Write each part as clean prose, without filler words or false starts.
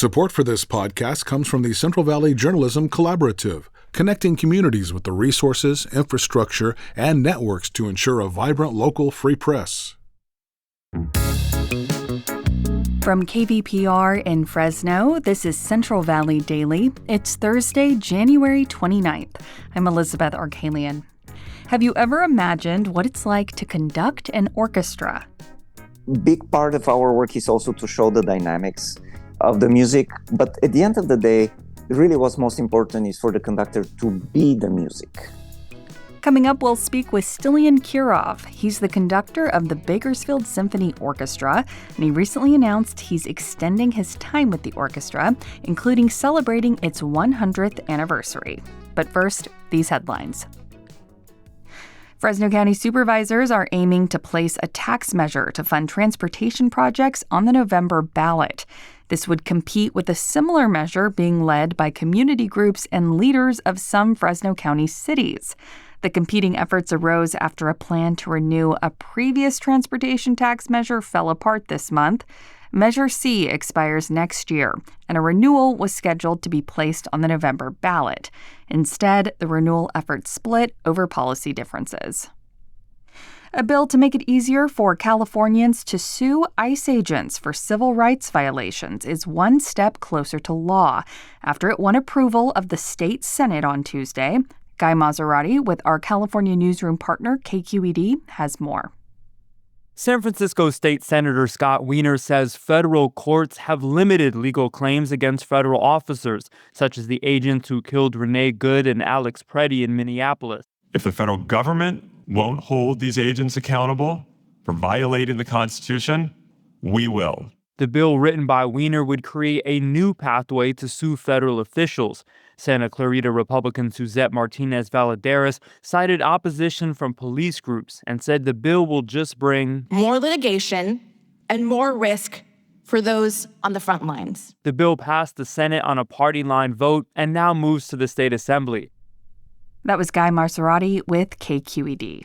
Support for this podcast comes from the Central Valley Journalism Collaborative, connecting communities with the resources, infrastructure, and networks to ensure a vibrant local free press. From KVPR in Fresno, this is Central Valley Daily. It's Thursday, January 29th. I'm Elizabeth Arkalian. Have you ever imagined what it's like to conduct an orchestra? Big part of our work is also to show the dynamics of the music, but at the end of the day, really what's most important is for the conductor to be the music. Coming up, we'll speak with Stilian Kirov. He's the conductor of the Bakersfield Symphony Orchestra, and he recently announced he's extending his time with the orchestra, including celebrating its 100th anniversary. But first, these headlines. Fresno County supervisors are aiming to place a tax measure to fund transportation projects on the November ballot. This would compete with a similar measure being led by community groups and leaders of some Fresno County cities. The competing efforts arose after a plan to renew a previous transportation tax measure fell apart this month. Measure C expires next year, and a renewal was scheduled to be placed on the November ballot. Instead, the renewal effort split over policy differences. A bill to make it easier for Californians to sue ICE agents for civil rights violations is one step closer to law after it won approval of the state Senate on Tuesday. Guy Maserati with our California newsroom partner KQED has more. San Francisco State Senator Scott Wiener says federal courts have limited legal claims against federal officers, such as the agents who killed Renee Good and Alex Preddy in Minneapolis. If the federal government won't hold these agents accountable for violating the Constitution, we will. The bill written by Wiener would create a new pathway to sue federal officials. Santa Clarita Republican Suzette Martinez Valadares cited opposition from police groups and said the bill will just bring more litigation and more risk for those on the front lines. The bill passed the Senate on a party line vote and now moves to the state assembly. That was Guy Maserati with KQED.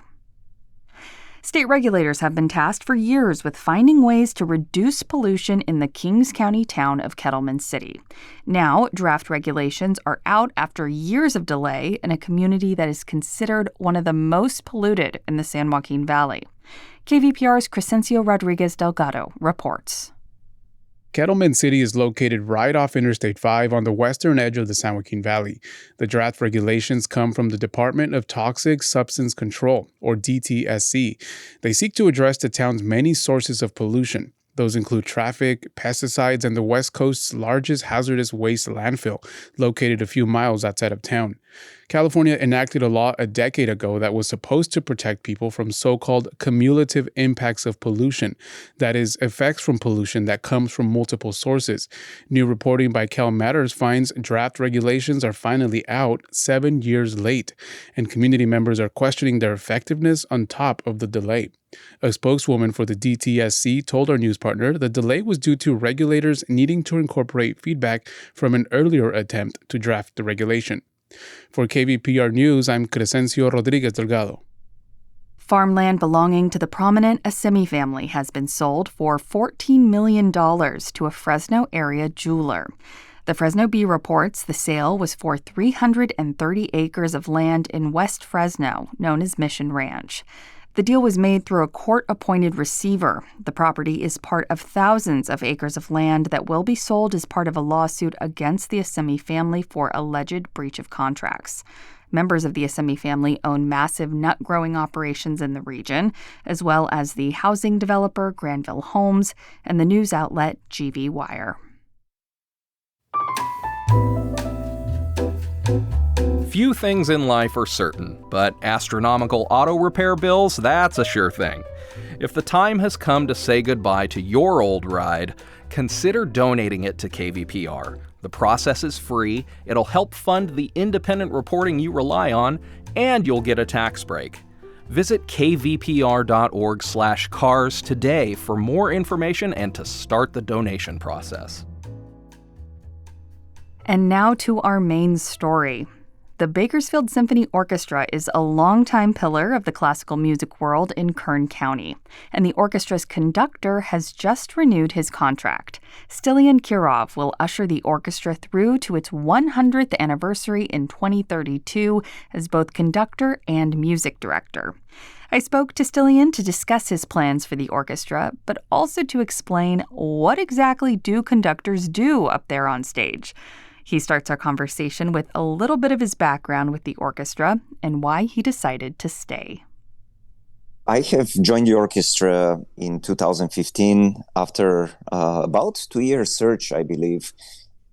State regulators have been tasked for years with finding ways to reduce pollution in the Kings County town of Kettleman City. Now, draft regulations are out after years of delay in a community that is considered one of the most polluted in the San Joaquin Valley. KVPR's Crescencio Rodriguez Delgado reports. Kettleman City is located right off Interstate 5 on the western edge of the San Joaquin Valley. The draft regulations come from the Department of Toxic Substance Control, or DTSC. They seek to address the town's many sources of pollution. Those include traffic, pesticides, and the West Coast's largest hazardous waste landfill, located a few miles outside of town. California enacted a law a decade ago that was supposed to protect people from so-called cumulative impacts of pollution, that is, effects from pollution that comes from multiple sources. New reporting by Cal Matters finds draft regulations are finally out 7 years late, and community members are questioning their effectiveness on top of the delay. A spokeswoman for the DTSC told our news partner the delay was due to regulators needing to incorporate feedback from an earlier attempt to draft the regulation. For KVPR News, I'm Crescencio Rodriguez Delgado. Farmland belonging to the prominent Assemi family has been sold for $14 million to a Fresno area jeweler. The Fresno Bee reports the sale was for 330 acres of land in West Fresno, known as Mission Ranch. The deal was made through a court-appointed receiver. The property is part of thousands of acres of land that will be sold as part of a lawsuit against the Assemi family for alleged breach of contracts. Members of the Assemi family own massive nut-growing operations in the region, as well as the housing developer Granville Homes and the news outlet GV Wire. Few things in life are certain, but astronomical auto repair bills, that's a sure thing. If the time has come to say goodbye to your old ride, consider donating it to KVPR. The process is free, it'll help fund the independent reporting you rely on, and you'll get a tax break. Visit kvpr.org/cars today for more information and to start the donation process. And now to our main story. The Bakersfield Symphony Orchestra is a longtime pillar of the classical music world in Kern County, and the orchestra's conductor has just renewed his contract. Stilian Kirov will usher the orchestra through to its 100th anniversary in 2032 as both conductor and music director. I spoke to Stilian to discuss his plans for the orchestra, but also to explain what exactly do conductors do up there on stage. He starts our conversation with a little bit of his background with the orchestra and why he decided to stay. I have joined the orchestra in 2015 after about 2 years search, I believe.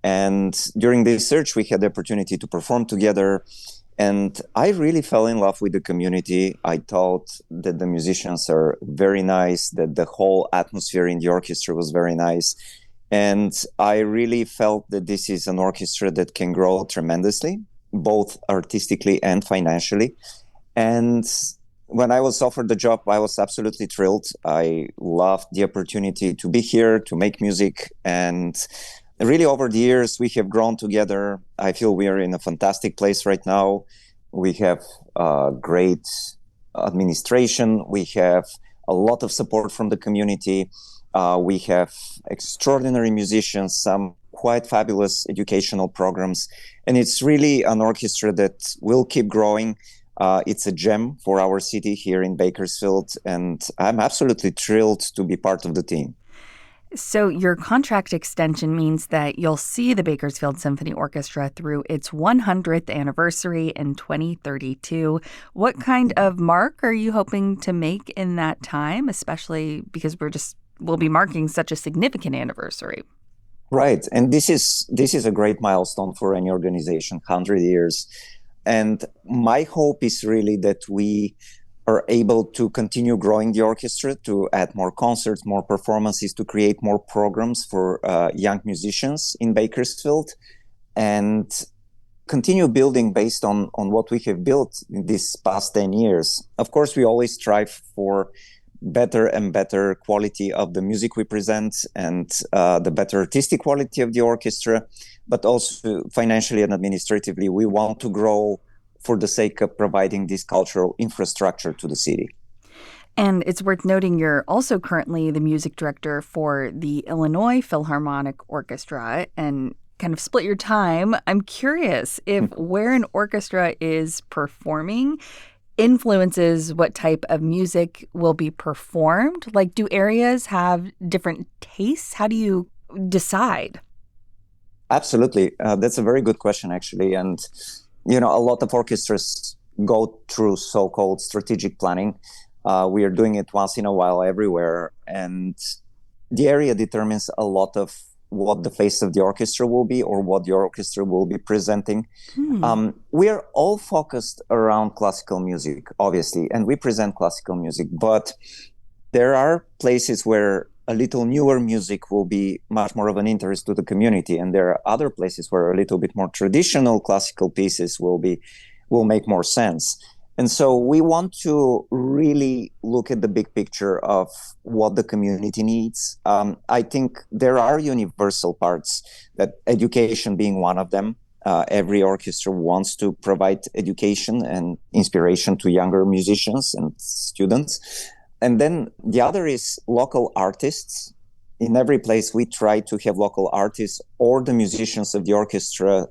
And during this search, we had the opportunity to perform together. And I really fell in love with the community. I thought that the musicians are very nice, that the whole atmosphere in the orchestra was very nice. And I really felt that this is an orchestra that can grow tremendously, both artistically and financially. And when I was offered the job, I was absolutely thrilled. I loved the opportunity to be here, to make music. And really, over the years, we have grown together. I feel we are in a fantastic place right now. We have great administration. We have a lot of support from the community. We have extraordinary musicians, some quite fabulous educational programs. And it's really an orchestra that will keep growing. It's a gem for our city here in Bakersfield. And I'm absolutely thrilled to be part of the team. So your contract extension means that you'll see the Bakersfield Symphony Orchestra through its 100th anniversary in 2032. What kind of mark are you hoping to make in that time, especially because we'll be marking such a significant anniversary? Right. And this is a great milestone for any organization, 100 years. And my hope is really that we are able to continue growing the orchestra, to add more concerts, more performances, to create more programs for young musicians in Bakersfield, and continue building based on what we have built in these past 10 years. Of course, we always strive for better and better quality of the music we present and the better artistic quality of the orchestra, but also financially and administratively, we want to grow for the sake of providing this cultural infrastructure to the city. And it's worth noting you're also currently the music director for the Illinois Philharmonic Orchestra and kind of split your time. I'm curious if where an orchestra is performing influences what type of music will be performed. Like, do areas have different tastes? How do you decide? Absolutely. That's a very good question, actually. And a lot of orchestras go through so-called strategic planning. We are doing it once in a while everywhere. And the area determines a lot of what the face of the orchestra will be or what the orchestra will be presenting. We are all focused around classical music, obviously, and we present classical music. But there are places where a little newer music will be much more of an interest to the community. And there are other places where a little bit more traditional classical pieces will make more sense. And so we want to really look at the big picture of what the community needs. I think there are universal parts, that education being one of them. Every orchestra wants to provide education and inspiration to younger musicians and students. And then the other is local artists. In every place, we try to have local artists or the musicians of the orchestra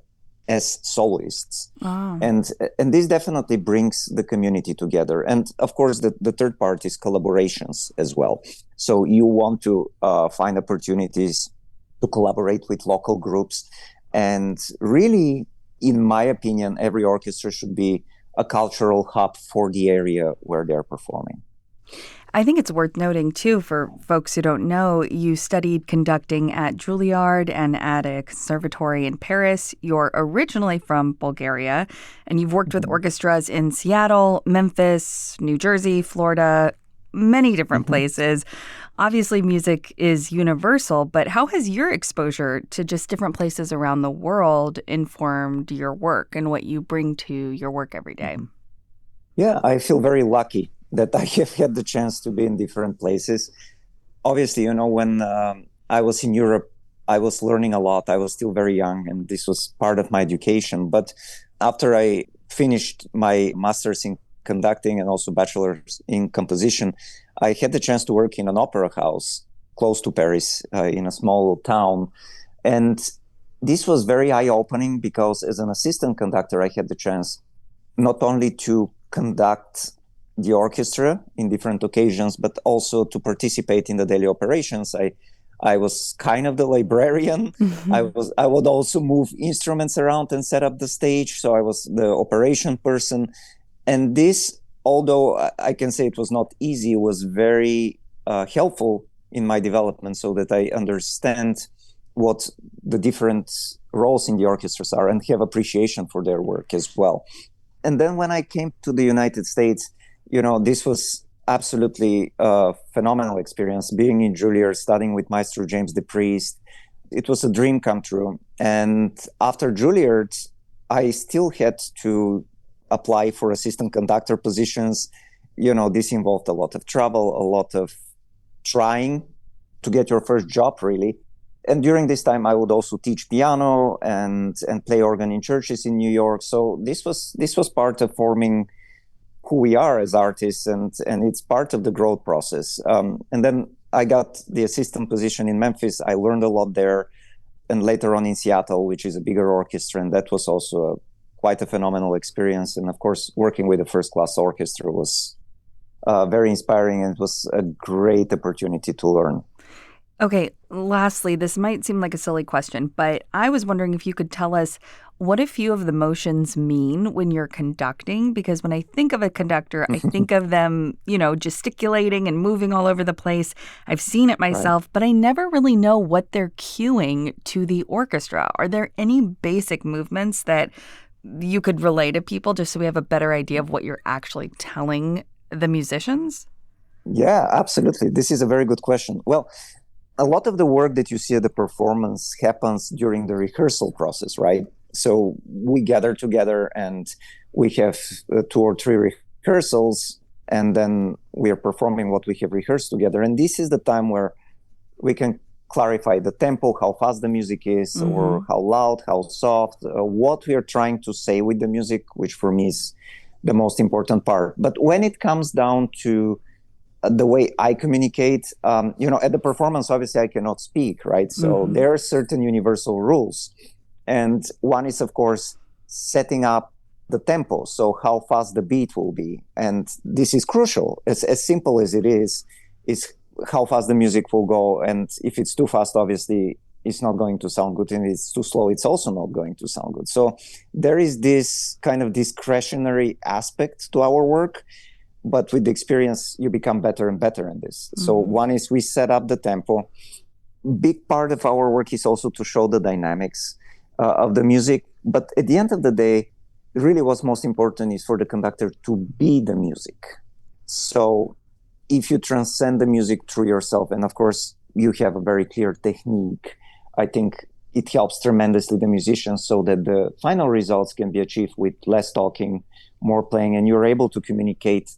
as soloists. And this definitely brings the community together. And of course, the third part is collaborations as well. So you want to find opportunities to collaborate with local groups. And really, in my opinion, every orchestra should be a cultural hub for the area where they're performing. I think it's worth noting, too, for folks who don't know, you studied conducting at Juilliard and at a conservatory in Paris. You're originally from Bulgaria, and you've worked with orchestras in Seattle, Memphis, New Jersey, Florida, many different places. Obviously, music is universal, but how has your exposure to just different places around the world informed your work and what you bring to your work every day? Yeah, I feel very lucky that I have had the chance to be in different places. Obviously, when I was in Europe, I was learning a lot. I was still very young, and this was part of my education. But After I finished my master's in conducting and also bachelor's in composition, I had the chance to work in an opera house close to Paris, in a small town. And this was very eye-opening because as an assistant conductor, I had the chance not only to conduct the orchestra in different occasions, but also to participate in the daily operations. I was kind of the librarian. Mm-hmm. I would also move instruments around and set up the stage. So I was the operation person. And this, although I can say it was not easy, was very helpful in my development so that I understand what the different roles in the orchestras are and have appreciation for their work as well. And then when I came to the United States, this was absolutely a phenomenal experience. Being in Juilliard, studying with Maestro James DePriest, it was a dream come true. And after Juilliard, I still had to apply for assistant conductor positions. This involved a lot of travel, a lot of trying to get your first job, really. And during this time, I would also teach piano and play organ in churches in New York. So this was part of forming who we are as artists, and it's part of the growth process. And then I got the assistant position in Memphis. I learned a lot there, and later on in Seattle, which is a bigger orchestra, and that was also quite a phenomenal experience. And of course, working with a first-class orchestra was very inspiring, and it was a great opportunity to learn. Okay, lastly, this might seem like a silly question, but I was wondering if you could tell us what a few of the motions mean when you're conducting, because when I think of a conductor, I think of them, gesticulating and moving all over the place. I've seen it myself, right, but I never really know what they're cueing to the orchestra. Are there any basic movements that you could relay to people just so we have a better idea of what you're actually telling the musicians? Yeah, absolutely. This is a very good question. Well, a lot of the work that you see at the performance happens during the rehearsal process, right? So we gather together and we have 2 or 3 rehearsals, and then we are performing what we have rehearsed together. And this is the time where we can clarify the tempo, how fast the music is, mm-hmm, or how loud, how soft, what we are trying to say with the music, which for me is the most important part. But when it comes down to the way I communicate, at the performance, obviously I cannot speak, right? So mm-hmm, there are certain universal rules. And one is, of course, setting up the tempo, so how fast the beat will be. And this is crucial. It's as simple as it is how fast the music will go. And if it's too fast, obviously, it's not going to sound good. And if it's too slow, it's also not going to sound good. So there is this kind of discretionary aspect to our work. But with the experience, you become better and better in this. Mm-hmm. So one is we set up the tempo. Big part of our work is also to show the dynamics of the music. But at the end of the day, really what's most important is for the conductor to be the music. So if you transcend the music through yourself, and of course, you have a very clear technique, I think it helps tremendously the musicians so that the final results can be achieved with less talking, more playing, and you're able to communicate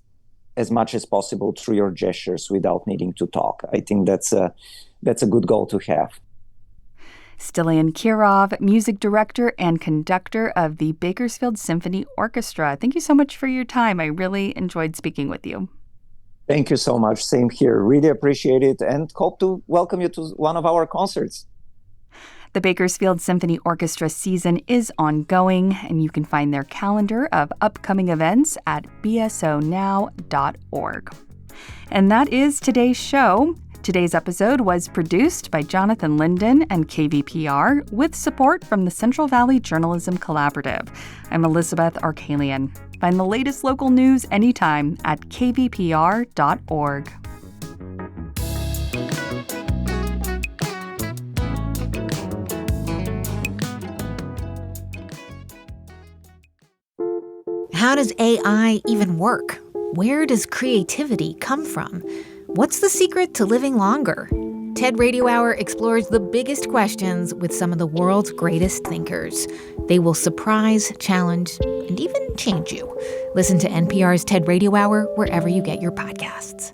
as much as possible through your gestures without needing to talk. I think that's a good goal to have. Stilian Kirov, music director and conductor of the Bakersfield Symphony Orchestra. Thank you so much for your time. I really enjoyed speaking with you. Thank you so much. Same here. Really appreciate it and hope to welcome you to one of our concerts. The Bakersfield Symphony Orchestra season is ongoing, and you can find their calendar of upcoming events at bsonow.org. And that is today's show. Today's episode was produced by Jonathan Linden and KVPR with support from the Central Valley Journalism Collaborative. I'm Elizabeth Arkalian. Find the latest local news anytime at kvpr.org. How does AI even work? Where does creativity come from? What's the secret to living longer? TED Radio Hour explores the biggest questions with some of the world's greatest thinkers. They will surprise, challenge, and even change you. Listen to NPR's TED Radio Hour wherever you get your podcasts.